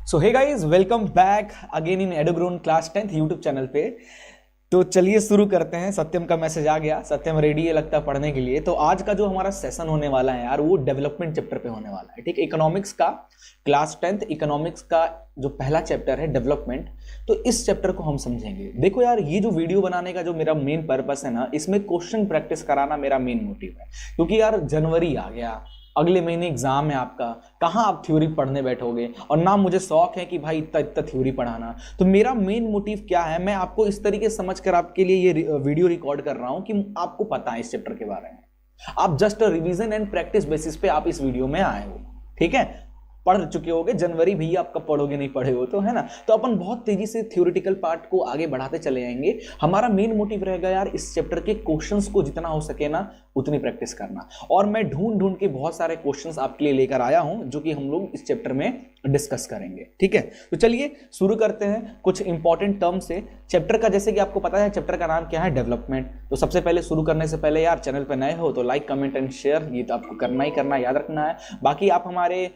So hey guys, welcome back again in एडोग्रोन class 10th YouTube channel पे। तो चलिए शुरू करते हैं। सत्यम का मैसेज आ गया, सत्यम रेडी है लगता है पढ़ने के लिए। तो आज का जो हमारा सेशन होने वाला है यार, वो डेवलपमेंट चैप्टर पे होने वाला है। ठीक, इकोनॉमिक्स का क्लास 10th इकोनॉमिक्स का जो पहला चैप्टर है डेवलपमेंट, तो इस चैप्टर को हम समझेंगे। देखो यार, ये जो वीडियो बनाने का जो मेरा मेन पर्पस है ना, इसमें क्वेश्चन प्रैक्टिस कराना मेरा मेन मोटिव है। क्योंकि यार जनवरी आ गया, अगले महीने एग्जाम है आपका, कहाँ आप थ्योरी पढ़ने बैठोगे, और ना मुझे शौक है कि भाई इतना इतना थ्योरी पढ़ाना। तो मेरा मेन मोटिव क्या है, मैं आपको इस तरीके से समझ कर आपके लिए ये वीडियो रिकॉर्ड कर रहा हूं कि आपको पता है इस चैप्टर के बारे में। आप just revision and practice basis पे आप इस वीडियो में आए हो। ठीक है, पढ़ चुके होगे जनवरी भी, आप कब पढ़ोगे नहीं पढ़े हो तो, है ना। तो अपन बहुत तेजी से थ्योरेटिकल पार्ट को आगे बढ़ाते चले जाएंगे। हमारा मेन मोटिव रहेगा यार इस चैप्टर के क्वेश्चंस को जितना हो सके ना उतनी प्रैक्टिस करना। और मैं ढूंढ ढूंढ के बहुत सारे क्वेश्चंस आपके लिए लेकर आया हूं जो कि हम लोग इस चैप्टर में डिस्कस करेंगे। ठीक है, तो चलिए शुरू करते हैं कुछ इंपॉर्टेंट टर्म से चैप्टर का। जैसे कि आपको पता है चैप्टर का नाम क्या है, डेवलपमेंट। तो सबसे पहले शुरू करने से पहले यार, चैनल पर नए हो तो लाइक कमेंट एंड शेयर, ये तो आपको करना ही करना, याद रखना है। बाकी आप हमारे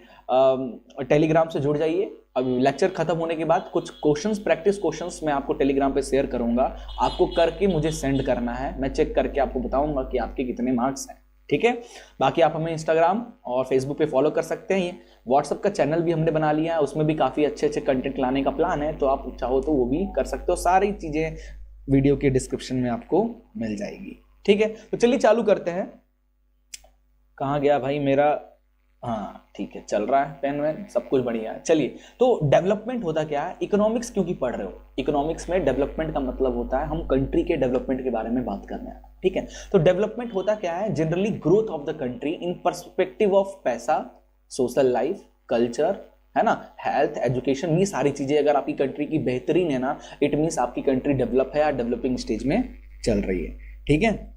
टेलीग्राम से जुड़ जाइए। अब लेक्चर खत्म होने के बाद कुछ क्वेश्चंस, प्रैक्टिस क्वेश्चंस मैं आपको टेलीग्राम पे शेयर करूंगा, आपको करके मुझे सेंड करना है। मैं चेक करके आपको बताऊंगा कि आपके कितने मार्क्स हैं। ठीक है, बाकी आप हमें इंस्टाग्राम और फेसबुक पे फॉलो कर सकते हैं। ये व्हाट्सएप का चैनल भी हमने बना लिया है, उसमें भी काफ़ी अच्छे अच्छे कंटेंट लाने का प्लान है, तो आप चाहो तो वो भी कर सकते हो। सारी चीज़ें वीडियो के डिस्क्रिप्शन में आपको मिल जाएगी। ठीक है, तो चलिए चालू करते हैं। कहाँ गया भाई मेरा, हाँ ठीक है, चल रहा है पेन वैन, सब कुछ बढ़िया है। चलिए, तो डेवलपमेंट होता क्या है, इकोनॉमिक्स क्योंकि पढ़ रहे हो, इकोनॉमिक्स में डेवलपमेंट का मतलब होता है हम कंट्री के डेवलपमेंट के बारे में बात कर रहे हैं। ठीक है, तो डेवलपमेंट होता क्या है, generally growth of the country in perspective of पैसा, सोशल लाइफ, कल्चर, है ना, हेल्थ, एजुकेशन। ये सारी चीजें अगर आपकी कंट्री की बेहतरीन है ना, इट मीन्स आपकी कंट्री डेवलप है या डेवलपिंग स्टेज में चल रही है। ठीक है,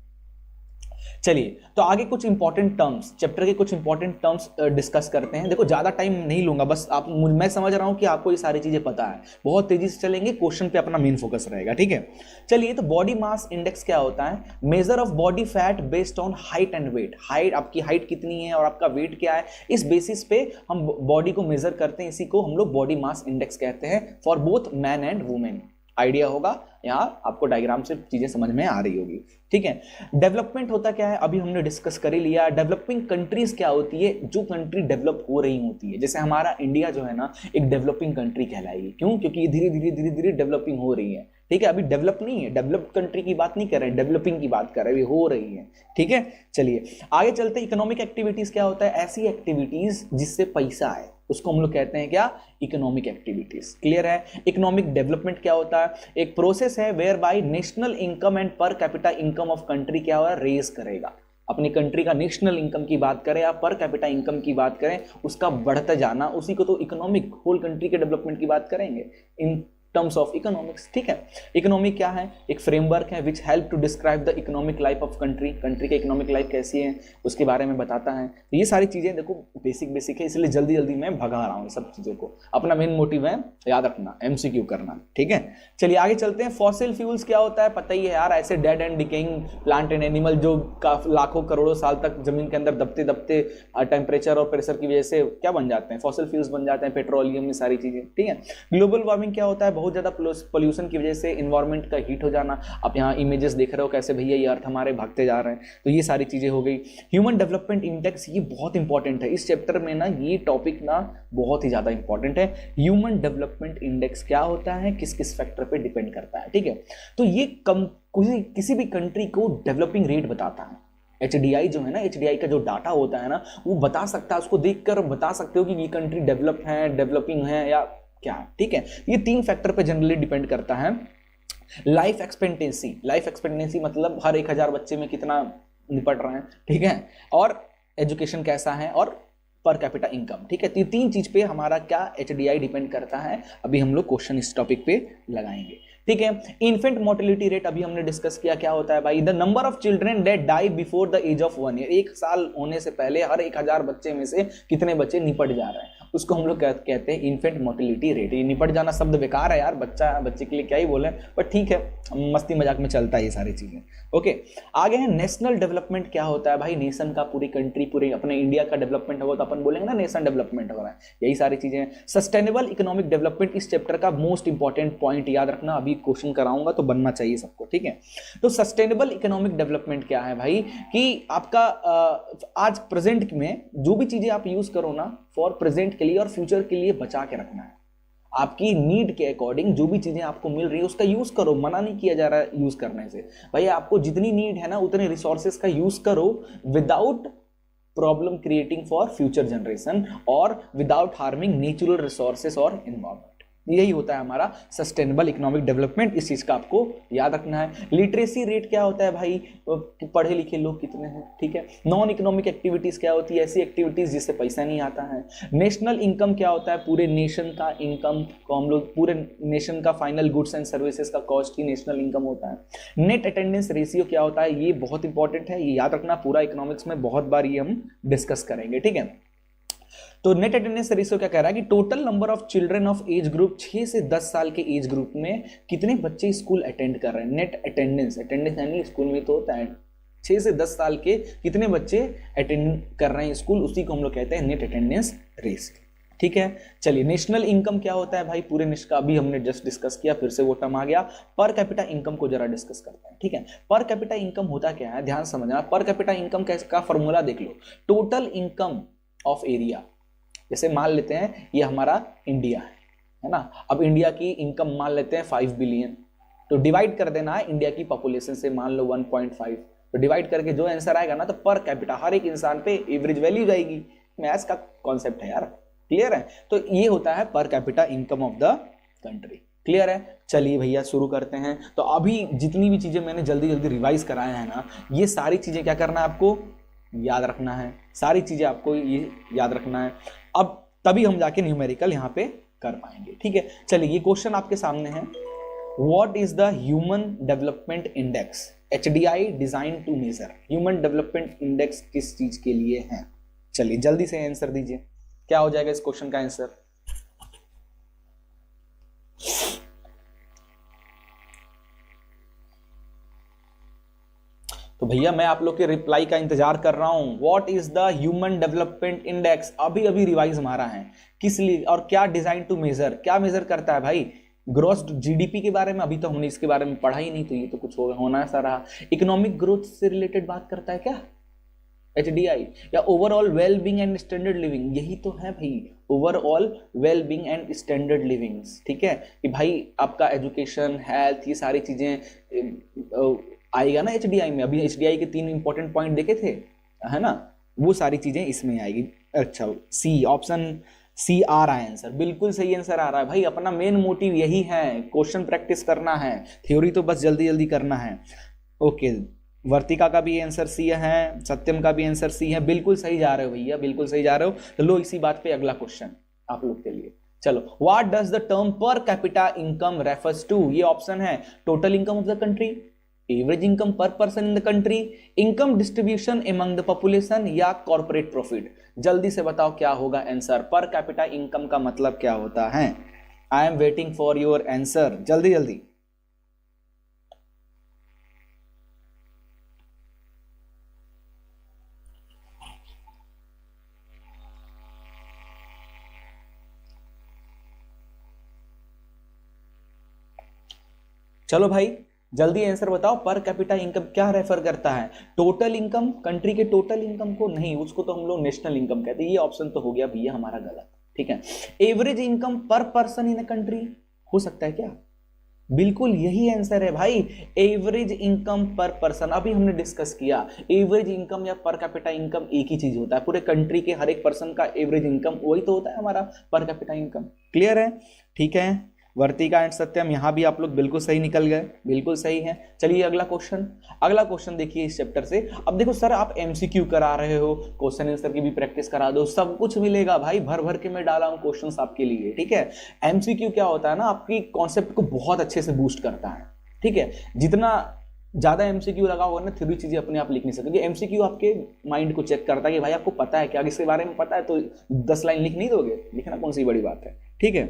चलिए तो आगे कुछ इंपॉर्टेंट टर्म्स, चैप्टर के कुछ इंपॉर्टेंट टर्म्स डिस्कस करते हैं। देखो ज्यादा टाइम नहीं लूंगा, बस आप, मैं समझ रहा हूं कि आपको ये सारी चीजें पता है, बहुत तेजी से चलेंगे, क्वेश्चन पे अपना मेन फोकस रहेगा। ठीक है, चलिए, तो बॉडी मास इंडेक्स क्या होता है, measure of body fat based on height and weight. Height, आपकी हाइट कितनी है और आपका वेट क्या है, इस बेसिस पे हम बॉडी को मेजर करते हैं। इसी को हम लोग बॉडी मास इंडेक्स कहते हैं for both man and women. Idea होगा, यहाँ आपको डायग्राम से चीजें समझ में आ रही होगी। ठीक है, डेवलपमेंट होता क्या है अभी हमने डिस्कस कर ही लिया। डेवलपिंग कंट्रीज क्या होती है, जो कंट्री डेवलप हो रही होती है। जैसे हमारा इंडिया जो है ना, एक डेवलपिंग कंट्री कहलाएगी। क्यों? क्योंकि ये धीरे धीरे डेवलपिंग हो रही है। ठीक है, अभी डेवलप नहीं है, डेवलप्ड कंट्री की बात नहीं कर रहे हैं, डेवलपिंग की बात कर रहे हैं, हो रही है। ठीक है, चलिए आगे चलते हैं। इकोनॉमिक एक्टिविटीज क्या होता है, ऐसी एक्टिविटीज जिससे पैसा आए, उसको हम लोग कहते हैं क्या, इकोनॉमिक एक्टिविटीज। क्लियर है। इकोनॉमिक डेवलपमेंट क्या होता है, एक प्रोसेस है whereby national income and per capita income of country क्या होगा, रेज करेगा। अपनी कंट्री का नेशनल इनकम की बात करें या पर कैपिटा इनकम की बात करें, उसका बढ़ते जाना, उसी को तो इकोनॉमिक, होल कंट्री के डेवलपमेंट की बात करेंगे इन टर्म्स ऑफ इकोनॉमिक्स। ठीक है, इकोनॉमिक क्या है, एक फ्रेमवर्क है which help to describe the economic life of country. Country की इकोनॉमिक लाइफ कैसी है उसके बारे में बताता है। तो ये सारी चीजें देखो बेसिक है, इसलिए जल्दी जल्दी मैं भगा रहा हूँ सब चीजों को। अपना मेन मोटिव है याद रखना, एमसीक्यू करना। ठीक है, चलिए आगे चलते हैं। फॉसिल फ्यूल्स क्या होता है, पता ही है यार, ऐसे dead and decaying plant and animal जो लाखों करोड़ों साल तक जमीन के अंदर दबते दबते टेम्परेचर और प्रेशर की वजह से क्या बन जाते हैं, फॉसिल फ्यूल्स बन जाते हैं, पेट्रोलियम, ये सारी चीजें। ठीक है, ग्लोबल वार्मिंग क्या होता है, बहुत ज्यादा पोल्यूशन की वजह से इन्वायरमेंट का हीट हो जाना। आप यहाँ इमेजेस देख रहे हो कैसे भैया ये अर्थ हमारे भागते जा रहे हैं, तो ये सारी चीजें हो गई। ह्यूमन डेवलपमेंट इंडेक्स, ये बहुत इंपॉर्टेंट है इस चैप्टर में ना, ये टॉपिक ना बहुत ही ज्यादा इंपॉर्टेंट है। ह्यूमन डेवलपमेंट इंडेक्स क्या होता है, किस किस फैक्टर पे डिपेंड करता है। ठीक है, तो ये किसी भी कंट्री को डेवलपिंग रेट बताता है। HDI जो है ना, HDI का जो डाटा होता है ना, वो बता सकता है, उसको देखकर बता सकते हो कि ये कंट्री डेवलप है, डेवलपिंग है या क्या। ठीक है, ये 3 फैक्टर पे जनरली डिपेंड करता है। लाइफ एक्सपेक्टेंसी, लाइफ एक्सपेक्टेंसी मतलब हर 1000 बच्चे में कितना निपट रहे हैं। ठीक है, और एजुकेशन कैसा है, और पर कैपिटा इनकम। ठीक है, तो ये 3 चीज पे हमारा क्या HDI डिपेंड करता है। अभी हम लोग क्वेश्चन इस टॉपिक पे लगाएंगे। ठीक है, इन्फेंट मोर्टेलिटी रेट अभी हमने डिस्कस किया, क्या होता है भाई, the number of children that die before the age of 1 year. 1 साल होने से पहले हर 1000 बच्चे में से कितने बच्चे निपट जा रहे हैं। उसको हम लोग कहते हैं इन्फेंट मोर्टेलिटी रेट। ये निपट जाना शब्द बेकार है यार, बच्चे के लिए क्या ही बोले, बट ठीक है, मस्ती मजाक में चलता है ये सारी चीजें। ओके, आगे है नेशनल डेवलपमेंट क्या होता है भाई, नेशन का, पूरी कंट्री, पूरे अपने इंडिया का डेवलपमेंट होगा तो अपन बोलेंगे ना नेशन डेवलपमेंट हो रहा है, यही सारी चीजें। सस्टेनेबल इकोनॉमिक डेवलपमेंट इस चैप्टर का मोस्ट इंपॉर्टेंट पॉइंट, याद रखना, अभी क्वेश्चन कराऊंगा तो बनना चाहिए सबको, ठीक है। तो सस्टेनेबल इकोनॉमिक डेवलपमेंट क्या है भाई, कि आपका आज प्रेजेंट में जो भी चीजें आप यूज करो ना, फॉर प्रेजेंट के लिए और फ्यूचर के लिए बचा के रखना है। आपकी नीड के अकॉर्डिंग जो भी चीजें आपको मिल रही है उसका यूज करो, मना नहीं किया जा रहा है यूज करने से। भाई आपको जितनी नीड है ना उतने रिसोर्सेस का यूज करो, without problem creating for future generation और विदाउट हार्मिंग नेचुरल रिसोर्सेस और एनवायरमेंट। यही होता है हमारा सस्टेनेबल इकोनॉमिक डेवलपमेंट, इस चीज का आपको याद रखना है। लिटरेसी रेट क्या होता है भाई, पढ़े लिखे लोग कितने हैं, ठीक है। नॉन इकोनॉमिक एक्टिविटीज क्या होती है, ऐसी एक्टिविटीज जिससे पैसा नहीं आता है। नेशनल इनकम क्या होता है, पूरे नेशन का इनकम को हम लोग, पूरे नेशन का फाइनल गुड्स एंड सर्विसेज का कॉस्ट ही नेशनल इनकम होता है। नेट अटेंडेंस रेशियो क्या होता है, ये बहुत इंपॉर्टेंट है, ये याद रखना, पूरा इकोनॉमिक्स में बहुत बार ये हम डिस्कस करेंगे, ठीक है। तो नेट अटेंडेंस रेशियो क्या कह रहा है कि total number of children of age group 6 से 10 साल के एज ग्रुप में कितने बच्चे स्कूल अटेंड कर रहे हैं। नेट अटेंडेंस, अटेंडेंस यानी स्कूल में तो होता है, 6 से 10 साल के कितने बच्चे अटेंड कर रहे हैं स्कूल, उसी को हम लोग कहते हैं नेट अटेंडेंस रेशियो, ठीक है। चलिए, नेशनल इनकम क्या होता है भाई, पूरे नेशन का अभी हमने जस्ट डिस्कस किया, फिर से वो टर्म आ गया। पर कैपिटा इनकम को जरा डिस्कस करते हैं, ठीक है। पर कैपिटा इनकम होता क्या है, ध्यान समझना। पर कैपिटा इनकम का फॉर्मूला देख लो, टोटल इनकम ऑफ एरिया। जैसे मान लेते हैं ये हमारा इंडिया है ना, अब इंडिया की इनकम मान लेते हैं 5 बिलियन, तो डिवाइड कर देना है इंडिया की पॉपुलेशन से, मान लो 1.5, तो डिवाइड करके जो आंसर आएगा ना, तो पर कैपिटा हर एक इंसान पे एवरेज वैल्यू जाएगी। मैथ्स का कॉन्सेप्ट है यार, क्लियर है। तो ये होता है पर capita income of the country, clear है। चलिए भैया शुरू करते हैं। तो अभी जितनी भी चीजें मैंने जल्दी जल्दी रिवाइज कराए हैं ना, ये सारी चीजें क्या करना है, आपको याद रखना है, सारी चीजें आपको ये याद रखना है, अब तभी हम जाके न्यूमेरिकल यहां पे कर पाएंगे, ठीक है। चलिए, ये क्वेश्चन आपके सामने है, what is the human development index, HDI design to measure. Human development index किस चीज के लिए है, चलिए जल्दी से आंसर दीजिए, क्या हो जाएगा इस क्वेश्चन का आंसर। तो भैया मैं आप लोग के रिप्लाई का इंतजार कर रहा हूं। What is the human development index, अभी अभी रिवाइज मारा है, किस लिए और क्या डिजाइन टू मेजर, क्या मेजर करता है भाई, ग्रोथ जीडीपी के बारे में, अभी तो हमने इसके बारे में पढ़ा ही नहीं, तो ये तो कुछ होना सा रहा। इकोनॉमिक ग्रोथ से रिलेटेड बात करता है क्या HDI, या overall well being and standard living, यही तो है भाई, overall well being and standard living, ठीक है। कि भाई आपका एजुकेशन, हेल्थ, ये सारी चीजें आएगा ना HDI में। अभी HDI के 3 इंपॉर्टेंट पॉइंट देखे थे, है ना, वो सारी चीजें इसमें आएगी। अच्छा, सी, ऑप्शन सी आ रहा है आंसर, बिल्कुल सही आंसर आ रहा है भाई। अपना मेन मोटिव यही है, क्वेश्चन प्रैक्टिस करना है, थ्योरी तो बस जल्दी जल्दी करना है। ओके, वर्तिका का भी आंसर सी है, सत्यम का भी आंसर सी है, बिल्कुल सही जा रहे हो भैया, बिल्कुल सही जा रहे हो। तो लो, इसी बात पे अगला क्वेश्चन आप लोग के लिए। चलो, what does the term per capita income refers to, ये ऑप्शन है total income of the country, average income per person in the country, income distribution among the population, या कॉर्पोरेट प्रॉफिट। जल्दी से बताओ क्या होगा आंसर, पर कैपिटा इनकम का मतलब क्या होता है। I am waiting for your answer, जल्दी जल्दी। चलो भाई जल्दी आंसर बताओ, पर कैपिटा इनकम क्या रेफर करता है, टोटल इनकम, कंट्री के टोटल इनकम को नहीं, उसको तो हम लोग नेशनल इनकम कहते हैं। ये ऑप्शन तो हो गया भैया हमारा गलत, ठीक है। Average income per person in a country हो सकता है क्या, बिल्कुल यही आंसर है भाई, एवरेज इनकम पर पर्सन। अभी हमने डिस्कस किया, एवरेज इनकम या पर कैपिटा इनकम एक ही चीज होता है, पूरे कंट्री के हर एक पर्सन का एवरेज इनकम वही तो होता है हमारा पर कैपिटा इनकम, क्लियर है, ठीक है। वर्तिका एंड सत्यम, यहां भी आप लोग बिल्कुल सही निकल गए, बिल्कुल सही है। चलिए अगला क्वेश्चन, अगला क्वेश्चन देखिए इस चैप्टर से। अब देखो सर, आप MCQ करा रहे हो, क्वेश्चन आंसर की भी प्रैक्टिस करा दो, सब कुछ मिलेगा भाई, भर भर के मैं डाला हूं क्वेश्चंस आपके लिए, ठीक है। MCQ क्या होता है ना, आपकी कॉन्सेप्ट को बहुत अच्छे से बूस्ट करता है, ठीक है। जितना ज्यादा एमसीक्यू लगा होगा ना, थ्योरी चीजें अपने आप लिख नहीं सकते। एमसीक्यू आपके माइंड को चेक करता है कि भाई आपको पता है क्या, इसके बारे में पता है, तो 10 लाइन लिख नहीं दोगे, लिखना कौन सी बड़ी बात है। ठीक है।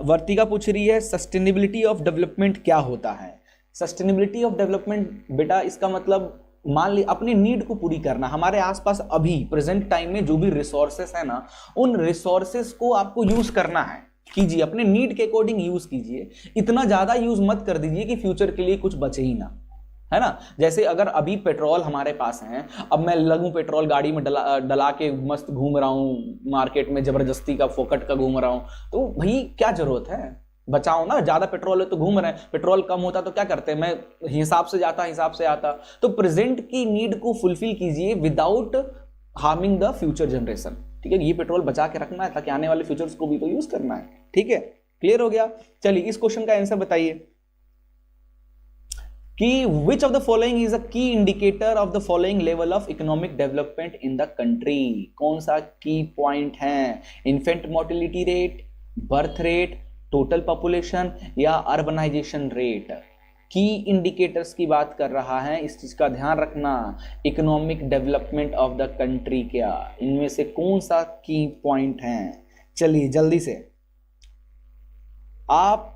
वर्तिका पूछ रही है सस्टेनेबिलिटी ऑफ डेवलपमेंट क्या होता है। सस्टेनेबिलिटी ऑफ डेवलपमेंट बेटा, इसका मतलब मान ली अपने नीड को पूरी करना। हमारे आसपास अभी प्रेजेंट टाइम में जो भी रिसोर्सेस है ना, उन रिसोर्सेस को आपको यूज करना है, कीजिए अपने नीड के अकॉर्डिंग यूज कीजिए। इतना ज्यादा यूज मत कर दीजिए कि फ्यूचर के लिए कुछ बचे ही ना, है ना। जैसे अगर अभी पेट्रोल हमारे पास है, अब मैं लगूं पेट्रोल गाड़ी में डला के मस्त घूम रहा हूं मार्केट में, जबरदस्ती का फोकट का घूम रहा हूं, तो भाई क्या जरूरत है, बचाओ ना। ज्यादा पेट्रोल है तो घूम रहे हैं, पेट्रोल कम होता तो क्या करते हैं, मैं हिसाब से जाता, हिसाब से आता। तो प्रेजेंट की नीड को फुलफिल कीजिए without harming the future generation. ठीक है, ये पेट्रोल बचा के रखना है ताकि आने वाले फ्यूचर्स को भी तो यूज करना है। ठीक है, क्लियर हो गया। चलिए इस क्वेश्चन का आंसर बताइए कि which of the following is a key indicator of the following level of economic development in the country. कौन सा की पॉइंट है, infant mortality rate, birth rate, total population या अर्बनाइजेशन रेट। की इंडिकेटर्स की बात कर रहा है, इस चीज का ध्यान रखना। Economic development of the country क्या, इनमें से कौन सा की पॉइंट है। चलिए जल्दी से, आप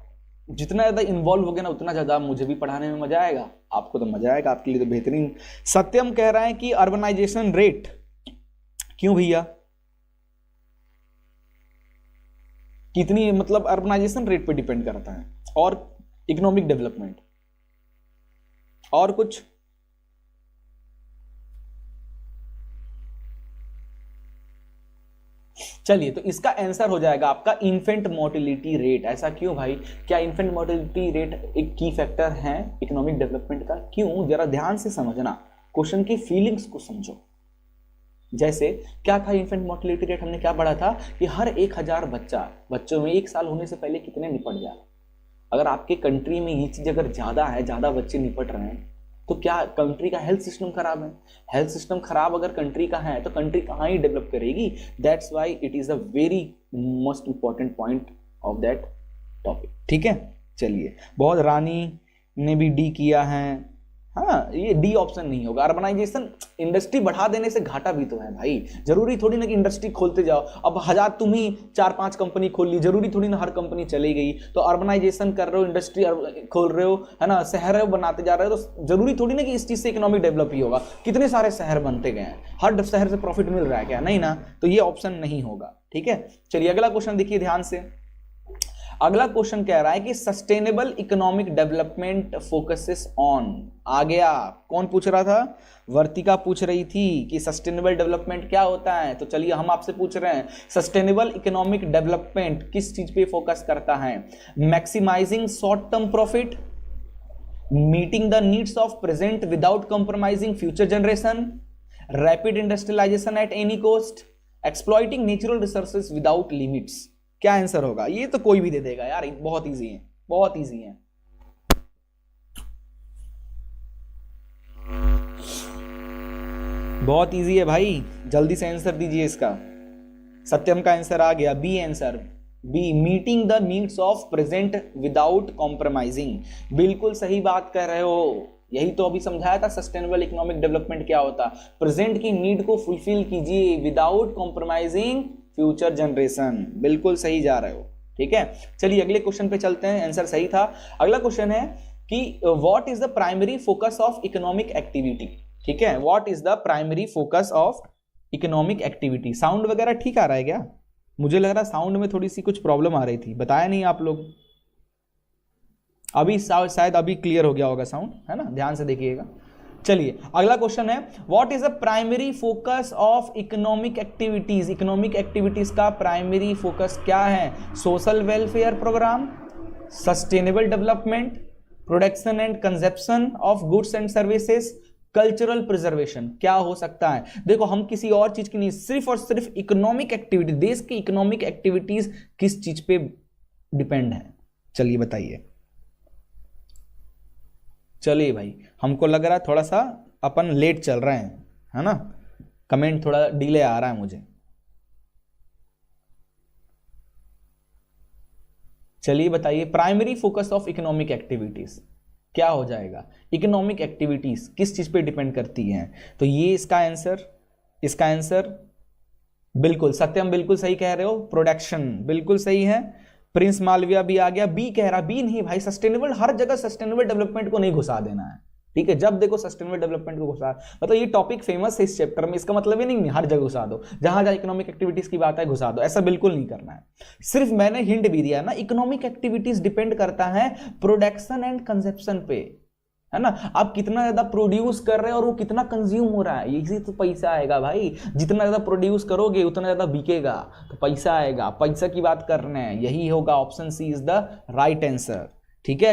जितना ज्यादा इन्वॉल्व हो गए ना, उतना ज्यादा मुझे भी पढ़ाने में मजा आएगा, आपको तो मजा आएगा, आपके लिए तो बेहतरीन। सत्यम कह रहा है कि अर्बनाइजेशन रेट। क्यों भैया, कितनी, मतलब अर्बनाइजेशन रेट पे डिपेंड करता है, और इकोनॉमिक डेवलपमेंट, और कुछ। चलिए तो इसका आंसर हो जाएगा आपका इन्फेंट मोर्टेलिटी रेट। ऐसा क्यों भाई, क्या इन्फेंट मोर्टेलिटी रेट एक की फैक्टर है इकोनॉमिक डेवलपमेंट का? क्यों, जरा ध्यान से समझना, क्वेश्चन की फीलिंग्स को समझो। जैसे क्या था इन्फेंट मोर्टेलिटी रेट, हमने क्या पढ़ा था कि हर 1000 बच्चों में 1 साल होने से पहले कितने निपट जाए। अगर आपके कंट्री में ये चीज अगर ज्यादा है, ज्यादा बच्चे निपट रहे हैं, तो क्या कंट्री का हेल्थ सिस्टम खराब है? हेल्थ सिस्टम खराब अगर कंट्री का है तो कंट्री कहाँ ही डेवलप करेगी। That's why it is a very most important point of that topic. ठीक है, चलिए बहुत, रानी ने भी डी किया है। हाँ, ये डी ऑप्शन नहीं होगा। अर्बनाइजेशन, इंडस्ट्री बढ़ा देने से घाटा भी तो है भाई, जरूरी थोड़ी ना कि इंडस्ट्री खोलते जाओ। अब 1000 तुम ही 4-5 कंपनी खोल ली, जरूरी थोड़ी ना हर कंपनी चली गई। तो अर्बनाइजेशन कर रहे हो, इंडस्ट्री खोल रहे हो, है ना, शहर बनाते जा रहे हो, तो जरूरी थोड़ी ना कि इस चीज से इकोनॉमिक डेवलप ही होगा। कितने सारे शहर बनते गए हैं, हर शहर से प्रॉफिट मिल रहा है क्या? नहीं ना, तो ये ऑप्शन नहीं होगा। ठीक है, चलिए अगला क्वेश्चन देखिए ध्यान से। अगला क्वेश्चन कह रहा है कि sustainable economic development focuses on. आ गया, कौन पूछ रहा था? वर्तिका पूछ रही थी कि सस्टेनेबल डेवलपमेंट क्या होता है। तो चलिए हम आपसे पूछ रहे हैं, सस्टेनेबल इकोनॉमिक डेवलपमेंट किस चीज पे फोकस करता है? Maximising short term profit, meeting the needs of present without compromising future generation, rapid industrialisation at any cost, exploiting natural resources without limits. क्या आंसर होगा? ये तो कोई भी दे देगा यार, बहुत इजी है, बहुत इजी है। बहुत इजी है भाई, जल्दी से आंसर दीजिए इसका। सत्यम का आंसर आ गया, B answer, B, meeting the needs of present without compromising. बिल्कुल सही बात कर रहे हो, यही तो अभी समझाया था सस्टेनेबल इकोनॉमिक डेवलपमेंट क्या होता। प्रेजेंट की नीड को फुलफिल कीजिए विदाउट कॉम्प्रोमाइजिंग फ्यूचर जनरेशन। बिल्कुल सही जा रहे हो। ठीक है, चलिए अगले क्वेश्चन पे चलते हैं, आंसर सही था। अगला क्वेश्चन है कि what is the primary focus of economic activity. ठीक है, what is the primary focus of economic activity. Sound वगैरह ठीक आ रहा है क्या? मुझे लग रहा है साउंड में थोड़ी सी कुछ प्रॉब्लम आ रही थी, बताया नहीं आप लोग। अभी शायद अभी क्लियर हो गया होगा साउंड, है ना, ध्यान से देखिएगा। चलिए अगला क्वेश्चन है, what is the primary focus of economic activities. Economic activities का प्राइमरी फोकस क्या है? Social welfare programme, sustainable development, production and consumption of goods and services, cultural preservation. क्या हो सकता है? देखो हम किसी और चीज की नहीं, सिर्फ और सिर्फ इकोनॉमिक एक्टिविटी, देश की इकोनॉमिक एक्टिविटीज किस चीज पे डिपेंड है? चलिए बताइए। चलिए भाई, हमको लग रहा है थोड़ा सा अपन लेट चल रहे हैं, है ना, कमेंट थोड़ा डिले आ रहा है मुझे। चलिए बताइए, primary focus of economic activities क्या हो जाएगा, इकोनॉमिक एक्टिविटीज किस चीज पे डिपेंड करती हैं, तो ये इसका आंसर बिल्कुल सत्यम बिल्कुल सही कह रहे हो, प्रोडक्शन बिल्कुल सही है। प्रिंस मालविया भी आ गया, बी कह रहा, बी नहीं भाई, सस्टेनेबल हर जगह सस्टेनेबल डेवलपमेंट को नहीं घुसा देना है, ठीक है, जब देखो सस्टेनेबल डेवलपमेंट को घुसा, मतलब ये टॉपिक फेमस है इस चैप्टर में, इसका मतलब ये नहीं हर जगह घुसा दो, जहां जहां इकोनॉमिक एक्टिविटीज की बात है घुसा दो, ऐसा बिल्कुल नहीं करना है। सिर्फ मैंने हिंट भी दिया ना, इकोनॉमिक एक्टिविटीज डिपेंड करता है प्रोडक्शन एंड कंजप्शन पे, है ना, आप कितना ज्यादा प्रोड्यूस कर रहे हैं और वो कितना कंज्यूम हो रहा है, इसी तो पैसा आएगा भाई, जितना ज्यादा प्रोड्यूस करोगे उतना ज्यादा बिकेगा तो पैसा आएगा, पैसा की बात कर रहे हैं, यही होगा, option C is the right answer, ठीक है।